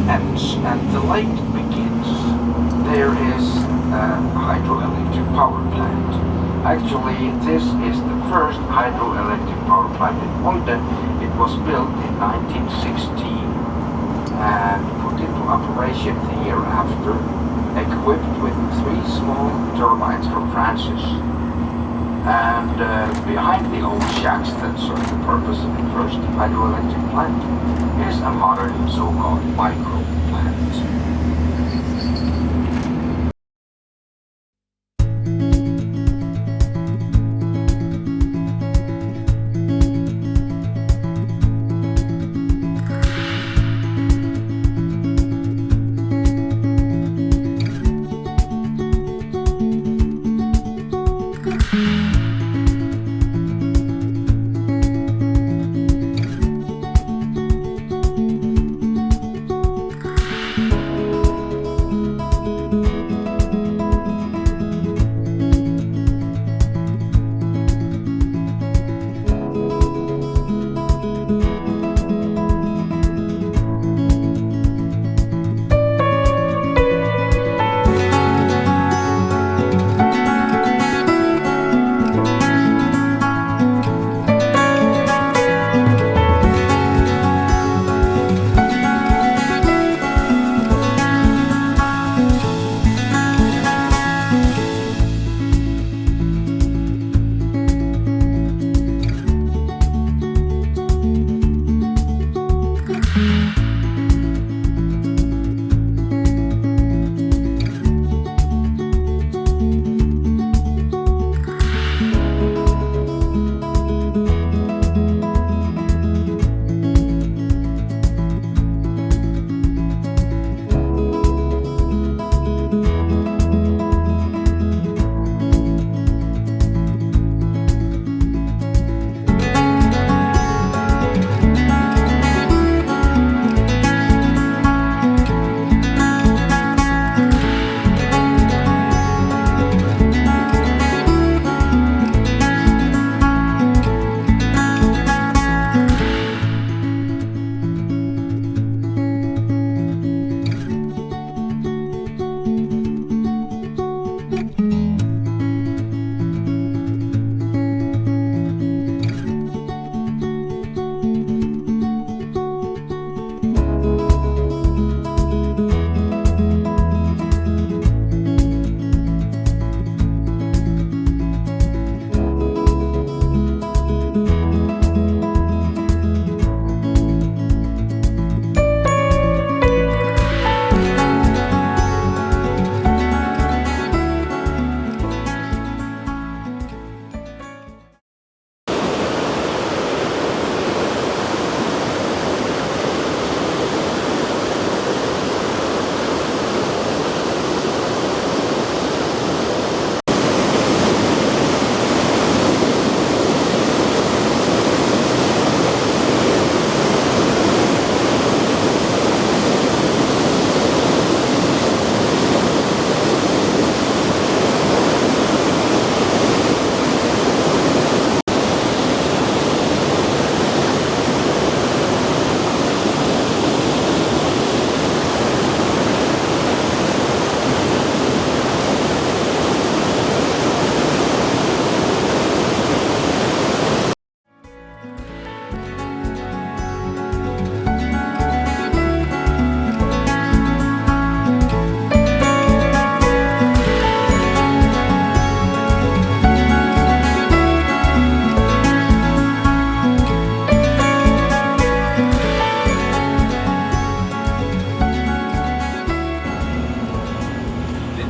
ends and the lake begins. There is a hydroelectric power plant. Actually, this is the first hydroelectric power plant in Olden. It was built in 1916 and put into operation the year after, equipped with 3 small turbines from France. And behind the old shacks that served the purpose of the first hydroelectric plant is a modern so-called micro plant.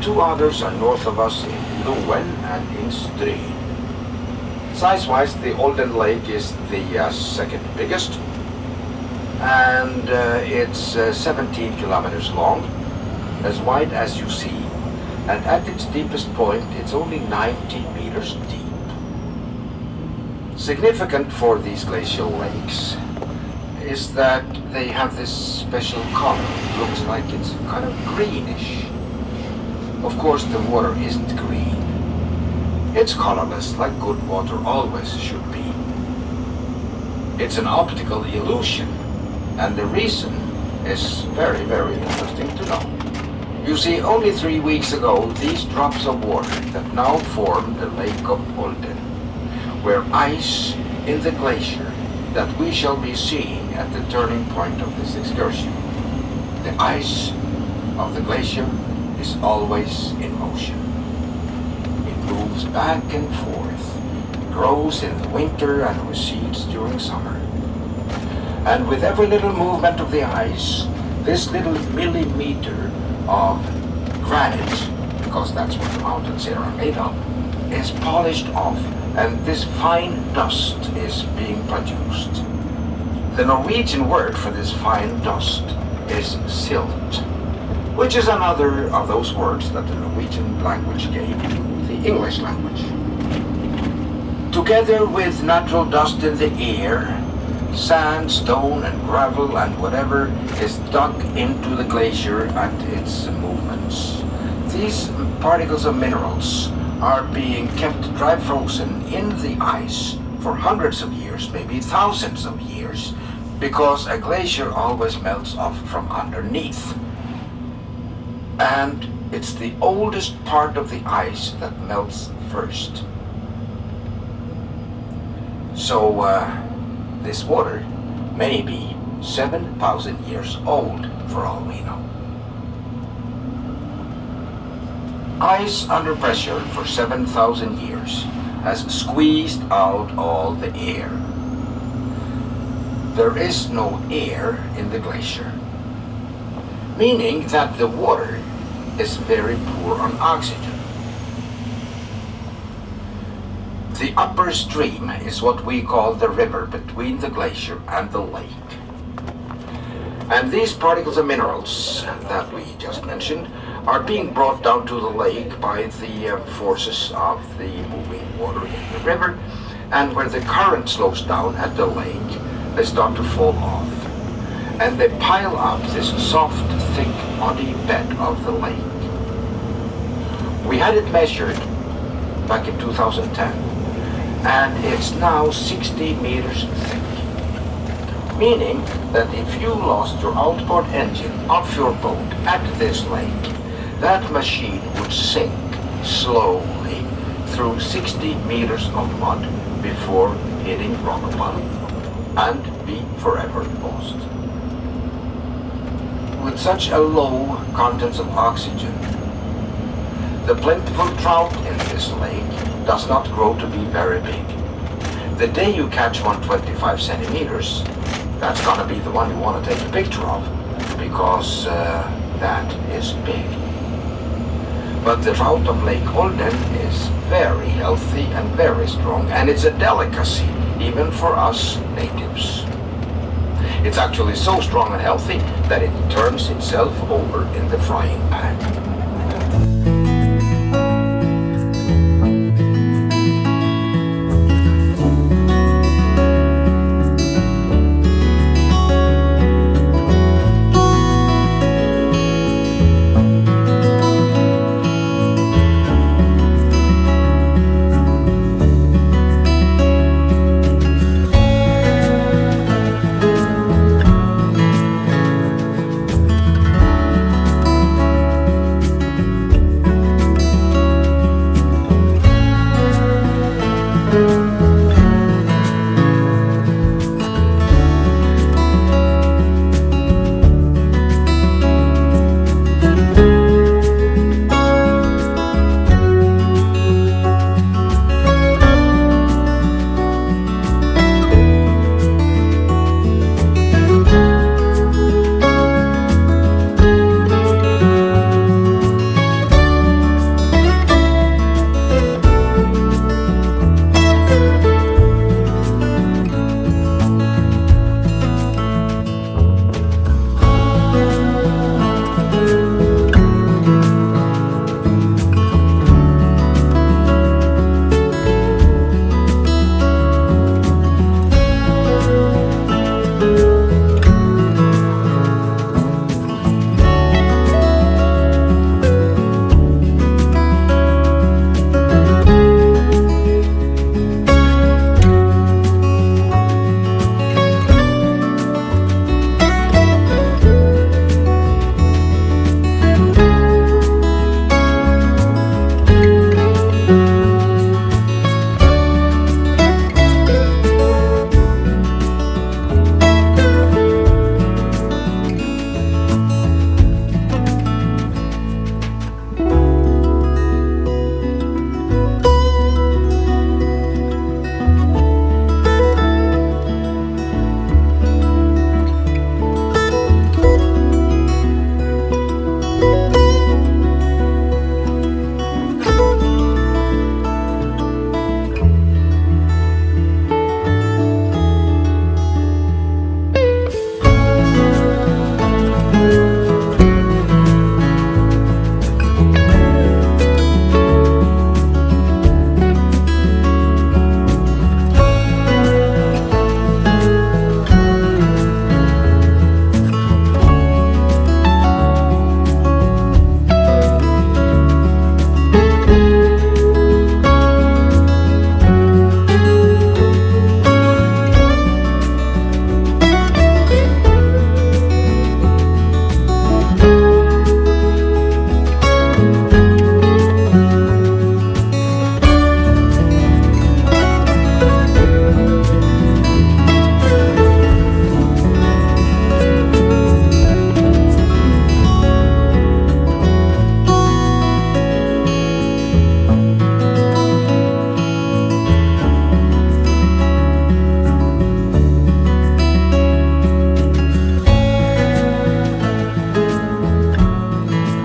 Two others are north of us in Norway and in Stryn. Size-wise, the Olden Lake is the second biggest, and it's 17 kilometers long, as wide as you see, and at its deepest point, it's only 19 meters deep. Significant for these glacial lakes is that they have this special color. It looks like it's kind of greenish. Of course, the water isn't green. It's colorless, like good water always should be. It's an optical illusion, and the reason is very, very interesting to know. You see, only 3 weeks ago, these drops of water that now form the Lake of Olden were ice in the glacier that we shall be seeing at the turning point of this excursion. The ice of the glacier is always in motion. It moves back and forth, grows in the winter and recedes during summer. And with every little movement of the ice, this little millimeter of granite, because that's what the mountains here are made of, is polished off, and this fine dust is being produced. The Norwegian word for this fine dust is silt, which is another of those words that the Norwegian language gave to the English language. Together with natural dust in the air, sand, stone, and gravel, and whatever is dug into the glacier and its movements. These particles of minerals are being kept dry frozen in the ice for hundreds of years, maybe thousands of years, because a glacier always melts off from underneath. And it's the oldest part of the ice that melts first. So, this water may be 7,000 years old, for all we know. Ice under pressure for 7,000 years has squeezed out all the air. There is no air in the glacier, meaning that the water is very poor on oxygen. The upper stream is what we call the river between the glacier and the lake. And these particles of minerals that we just mentioned are being brought down to the lake by the forces of the moving water in the river, and where the current slows down at the lake, they start to fall off. And they pile up this soft, thick, muddy bed of the lake. We had it measured back in 2010. And it's now 60 meters thick. Meaning that if you lost your outboard engine off your boat at this lake, that machine would sink slowly through 60 meters of mud before hitting rock bottom and be forever lost. With such a low contents of oxygen, the plentiful trout in this lake does not grow to be very big. The day you catch one 25 centimeters, that's gonna be the one you want to take a picture of, because that is big. But the trout of Lake Olden is very healthy and very strong, and it's a delicacy even for us natives. It's actually so strong and healthy that it turns itself over in the frying pan.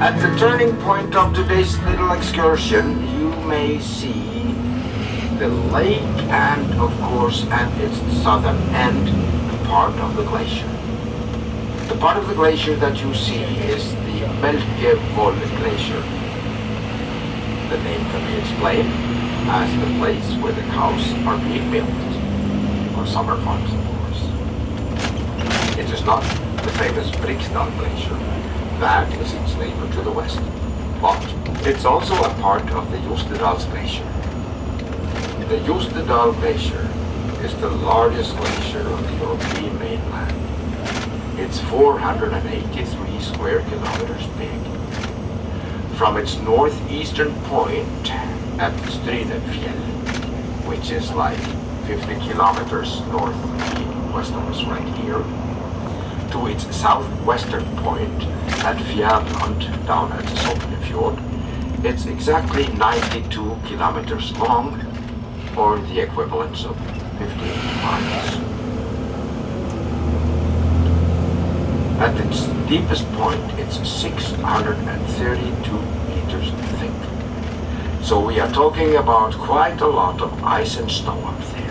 At the turning point of today's little excursion, you may see the lake and, of course, at its southern end, part of the glacier. The part of the glacier that you see is the Nordfjord glacier. The name can be explained as the place where the cows are being milked, or summer farms, of course. It is not the famous Briksdal glacier. That is its neighbor to the west. But it's also a part of the Jostedals glacier. The Jostedal glacier is the largest glacier on the European mainland. It's 483 square kilometers big. From its northeastern point at Nordfjord, which is like 50 kilometers northwest of us right here, to its southwestern point at Fjordland down at the fjord, it's exactly 92 kilometers long, or the equivalent of 15 miles. At its deepest point, it's 632 meters thick. So we are talking about quite a lot of ice and snow up there.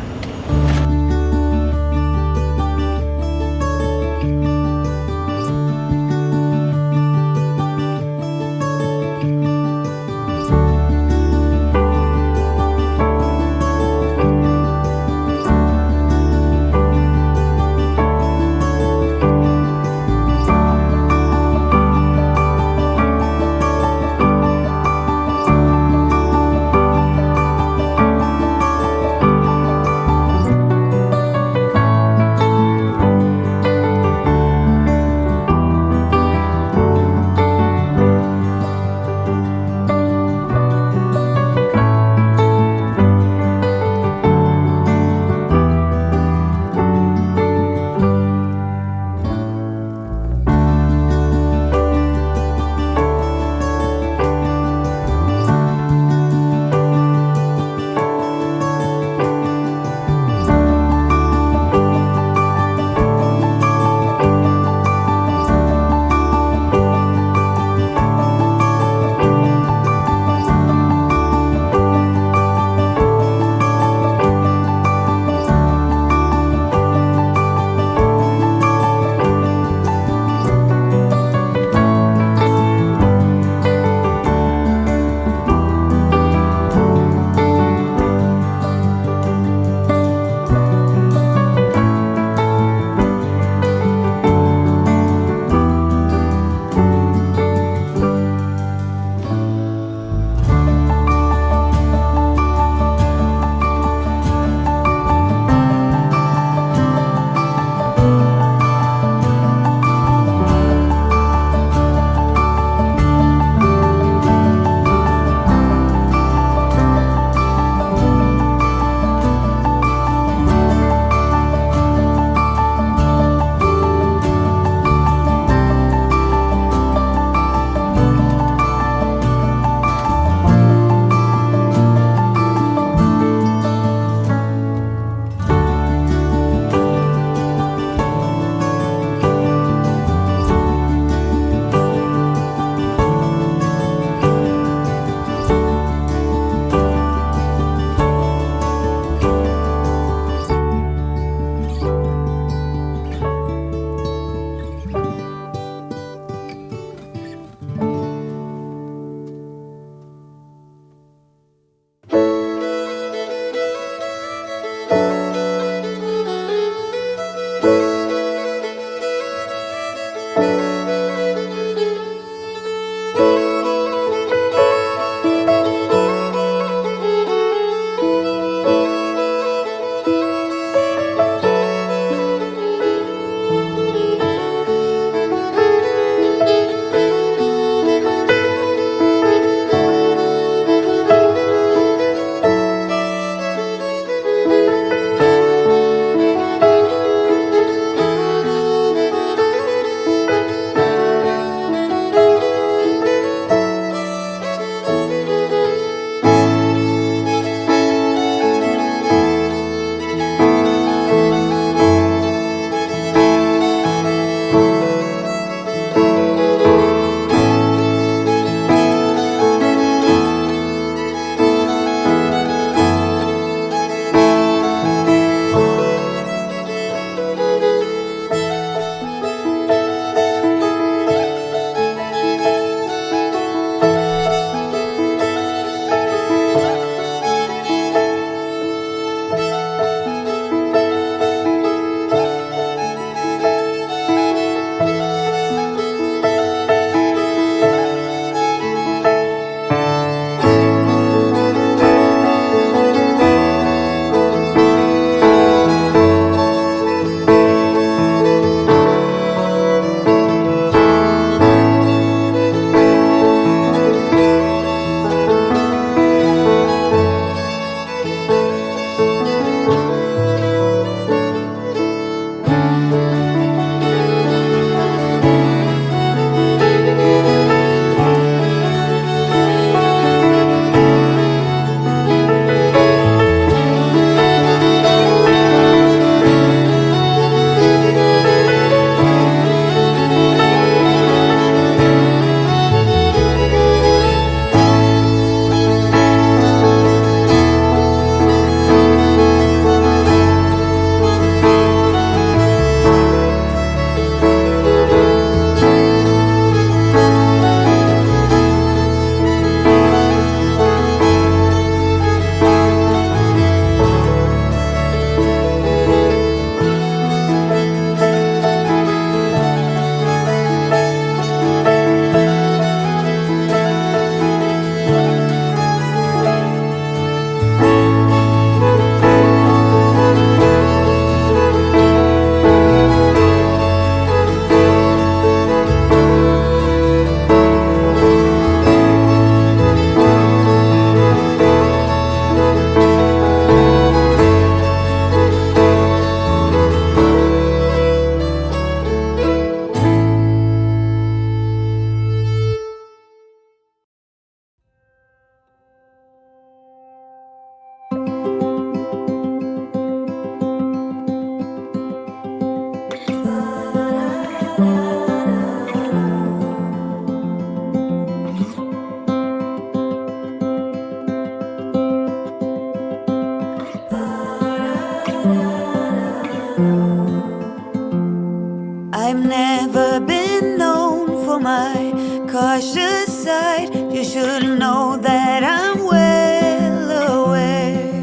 cautious side, you should know that I'm well aware.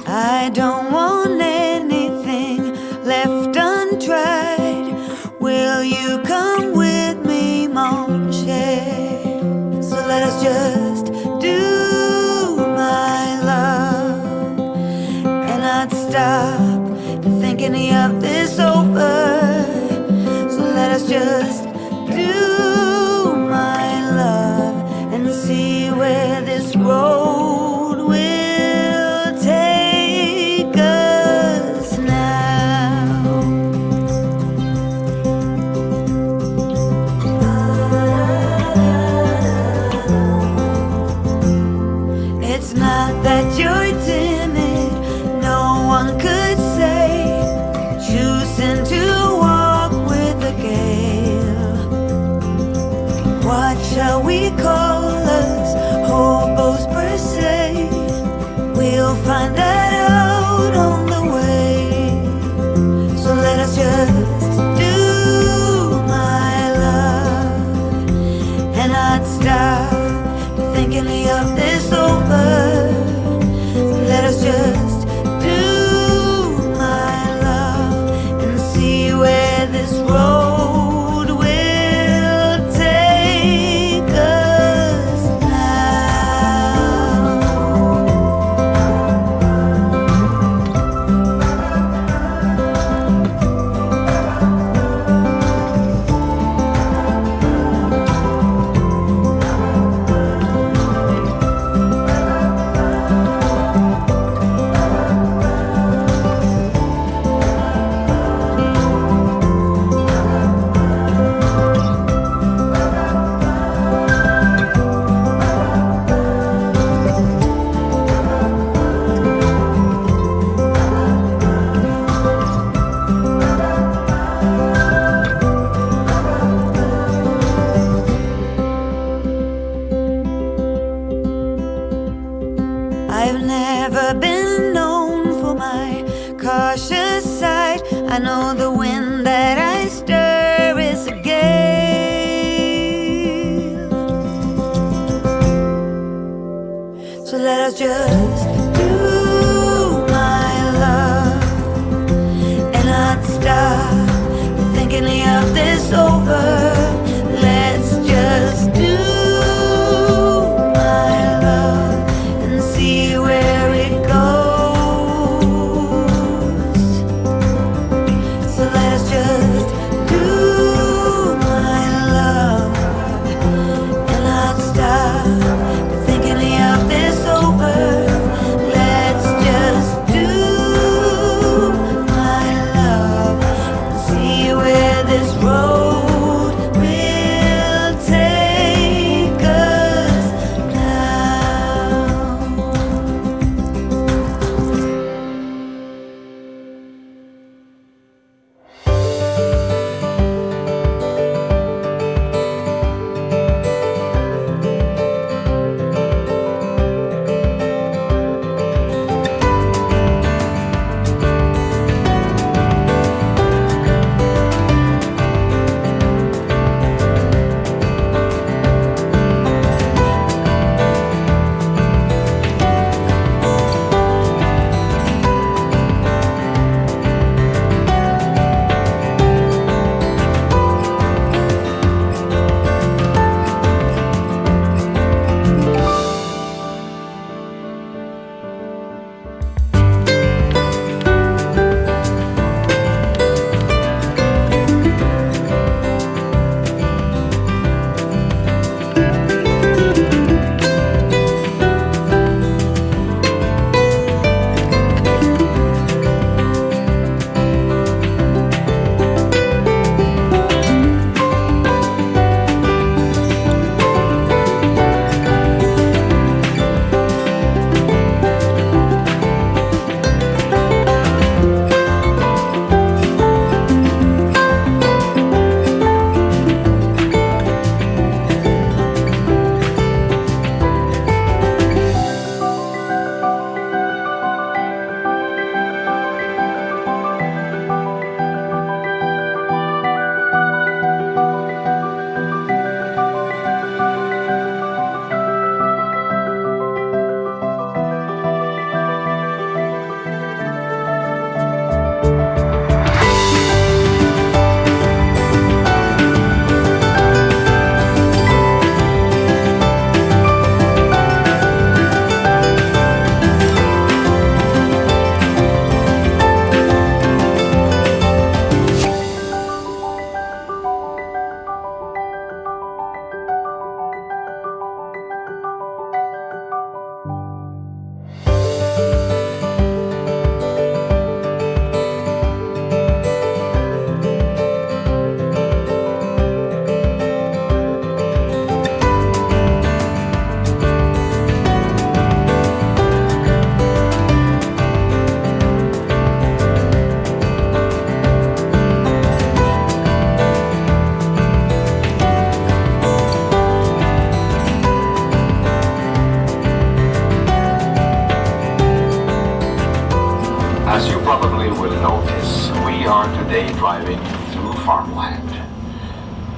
I don't want anything left untried. Will you come with me, mon cher? So let us just do my love and not stop thinking of this over. So let us just do my love and see where this road will take us now. It's not that you're timid, no one could say, choosing to walk with the gale. What shall we call us? Hobos per se. We'll find that out on the way. So let us just do my love and not stop thinking of this over. Let us just do my love and see where this road will take us now. I've never been known for my cautious side. I know the wind that I stir is a gale. So let us just do my love and not stop thinking of this over. Let's just do my love and see where it goes. So let us just do my love and not stop thinking of this over.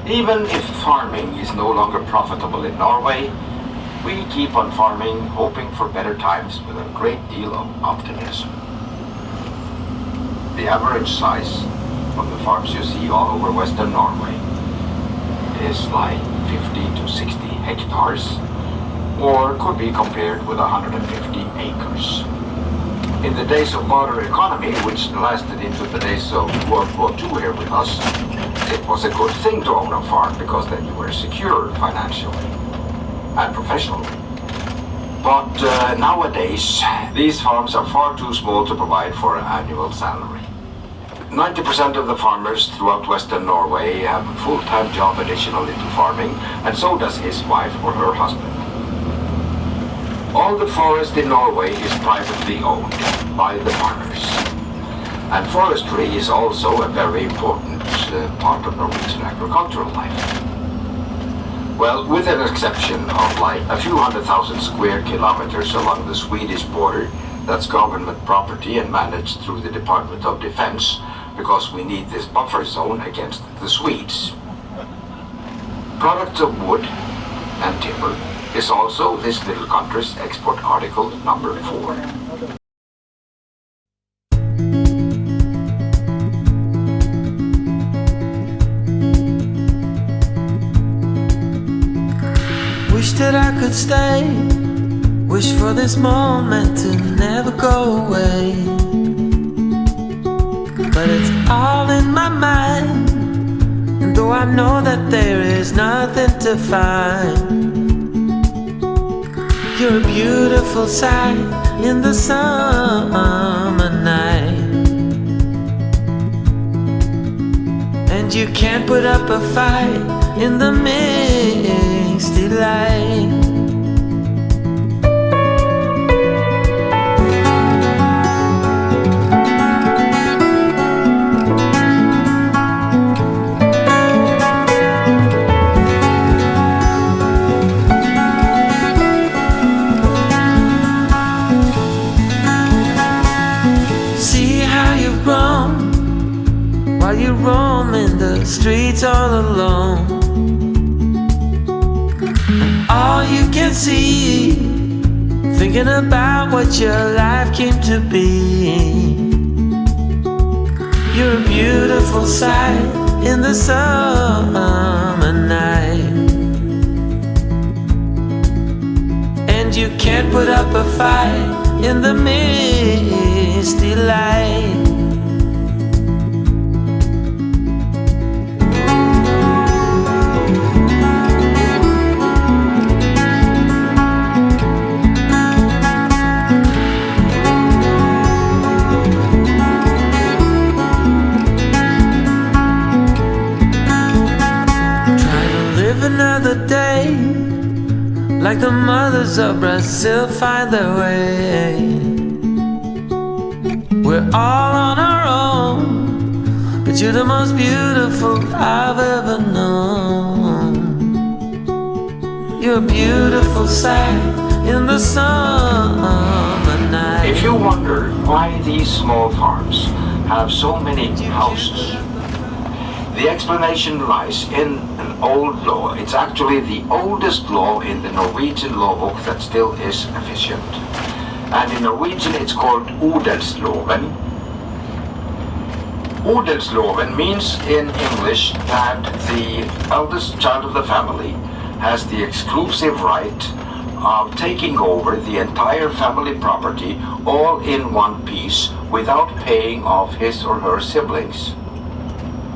Even if farming is no longer profitable in Norway, we keep on farming, hoping for better times with a great deal of optimism. The average size of the farms you see all over Western Norway is like 50 to 60 hectares, or could be compared with 150 acres. In the days of modern economy, which lasted into the days of World War II here with us, it was a good thing to own a farm because then you were secure financially and professionally. But nowadays, these farms are far too small to provide for an annual salary. 90% of the farmers throughout Western Norway have a full-time job additionally to farming, and so does his wife or her husband. All the forest in Norway is privately owned by the farmers. And forestry is also a very important part of Norwegian agricultural life. Well, with an exception of like a few 100,000 square kilometers along the Swedish border, that's government property and managed through the Department of Defense, because we need this buffer zone against the Swedes. Products of wood and timber is also this little country's export article number 4. Wish that I could stay, wish for this moment to never go away. But it's all in my mind, and though I know that there is nothing to find, you're a beautiful sight in the summer night, and you can't put up a fight in the misty light. While you roam in the streets all alone, and all you can see, thinking about what your life came to be. You're a beautiful sight in the summer night, and you can't put up a fight in the misty light. Another day, like the mothers of Brazil find their way. We're all on our own, but you're the most beautiful I've ever known. You're a beautiful sight in the summer night. If you wonder why these small farms have so many houses, the explanation lies in an old law. It's actually the oldest law in the Norwegian law book that still is efficient. And in Norwegian it's called Odelsloven. Odelsloven means in English that the eldest child of the family has the exclusive right of taking over the entire family property all in one piece without paying off his or her siblings.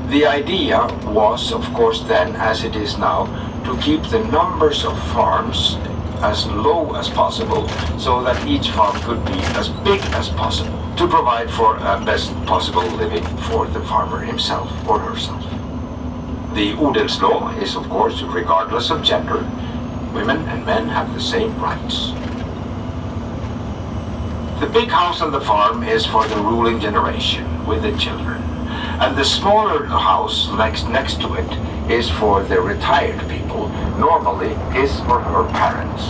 The idea was, of course then, as it is now, to keep the numbers of farms as low as possible so that each farm could be as big as possible to provide for a best possible living for the farmer himself or herself. The Odelslaw is, of course, regardless of gender. Women and men have the same rights. The big house on the farm is for the ruling generation with the children. And the smaller house next to it is for the retired people, normally his or her parents.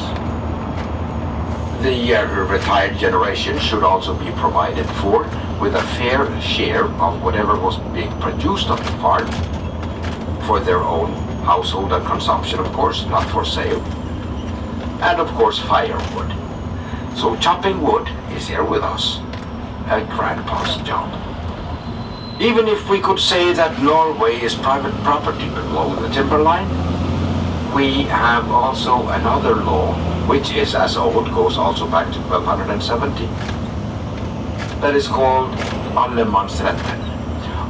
The retired generation should also be provided for with a fair share of whatever was being produced on the farm for their own household and consumption, of course, not for sale. And of course, firewood. So chopping wood is here with us, a grandpa's job. Even if we could say that Norway is private property below the timberline, we have also another law, which is as old, goes also back to 1270. That is called Allemannsretten.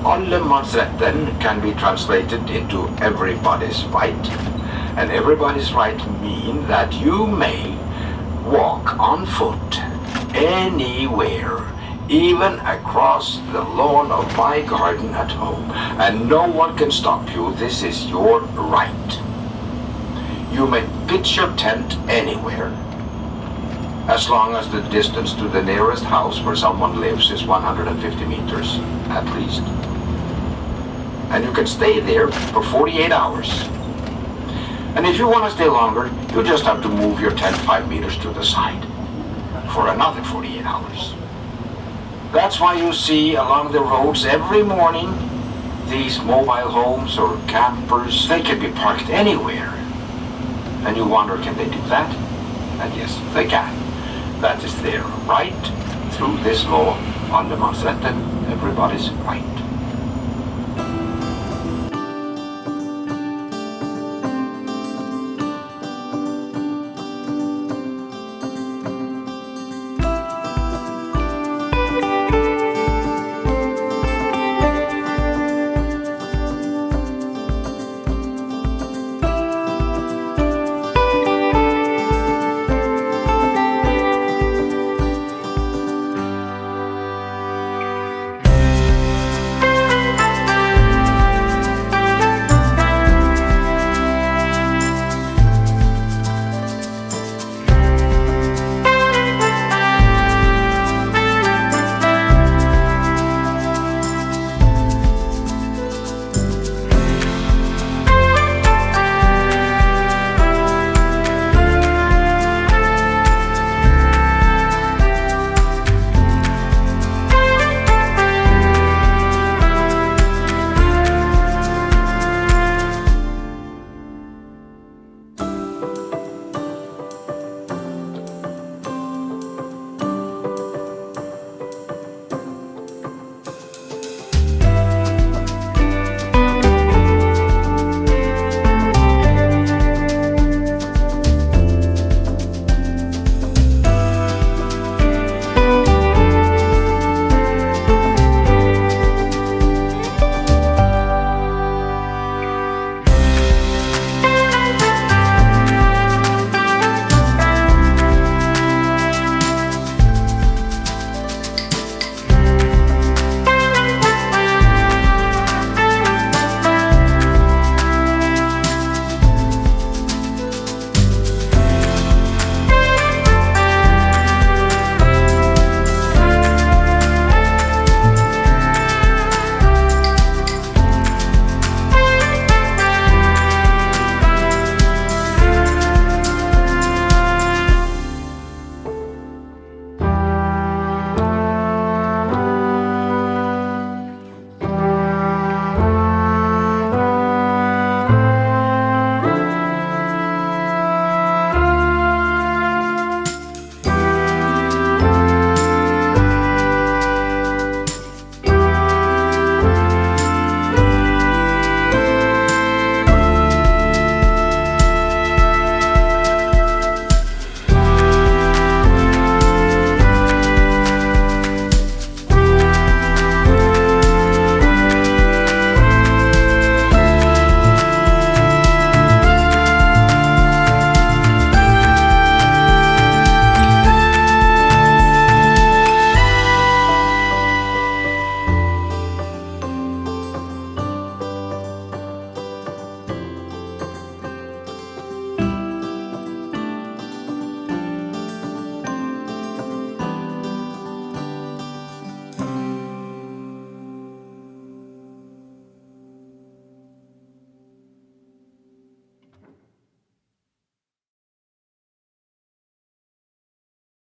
Allemannsretten can be translated into everybody's right. And everybody's right mean that you may walk on foot anywhere, even across the lawn of my garden at home, and no one can stop you. This is your right. You may pitch your tent anywhere, as long as the distance to the nearest house where someone lives is 150 meters, at least. And you can stay there for 48 hours. And if you want to stay longer, you just have to move your tent 5 meters to the side for another 48 hours. That's why you see along the roads every morning these mobile homes or campers. They can be parked anywhere. And you wonder, can they do that? And yes, they can. That is their right through this law on the Allemannsretten, everybody's right.